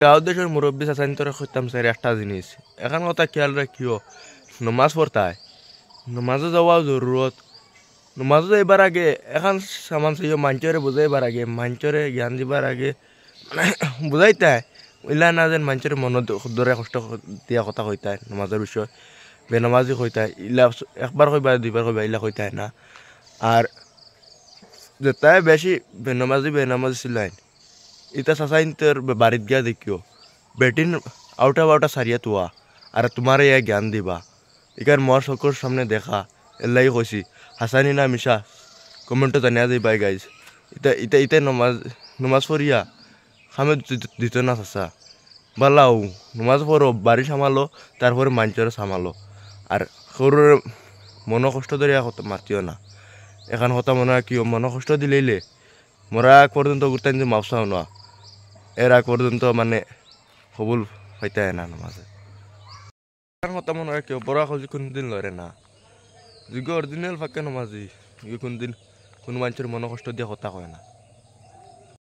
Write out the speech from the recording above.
গাঁও দেশের মুরব্বী চাচান তোরা করতাম স্যার একটা জিনিস এখন কথা খেয়াল রাখিও নমাজ পড়তায় নমাজে যাওয়া জরুরত নমাজে যাইবার আগে এখন সামান চাইও মাঞ্চরে বুঝাইবার আগে মাঞ্চরে জ্ঞান দিবার আগে মানে বুঝাইতায় ইলা না যেন মাঞ্চরে মনত দরে কষ্ট দিয়া কথা কইতায় নমাজের বিষয় বেনমাজি কইতায় ইলা একবার কইবা দুইবার কইবা ইলা কইতায় না আর যেটাই বেশি বেনমাজি ছিলেন ইতা চাচাইন তোর বাড়িত গিয়া দেখিও বেটিন আউটা বাউটা সারিয়া তোয়া আর তোমার ইয়া জ্ঞান দিবা ইকার মোর চকুর সামনে দেখা এলাই কইছি হাসানি না মিশা কমেন্টে জানিয়া দিবাই গাইজ ইতা নমাজ পড়িয়া খামে দিত না চাচা বালাও নমাজ পড়ো বাড়ি সামালো তারপরে মাঞ্চরে সামালো আর সরুর মন কষ্ট ধরিয়া মাতিও না এখন হতা মনে কি মন কষ্ট দিলেইলে মোরা আগ পর্যন্ত গুরতাইন যে মাপসাও না এর আগ পর্যন্ত মানে কবুল হইতে না নামাজে কথা মনে হয় কেউ বড় খুঁজি কোনদিন লড়ে না যোগ্য অরিজিনাল ফাঁকে নামাজি কোনদিন কোনো মানুষের মন কষ্ট দিয়ে কথা কয় না।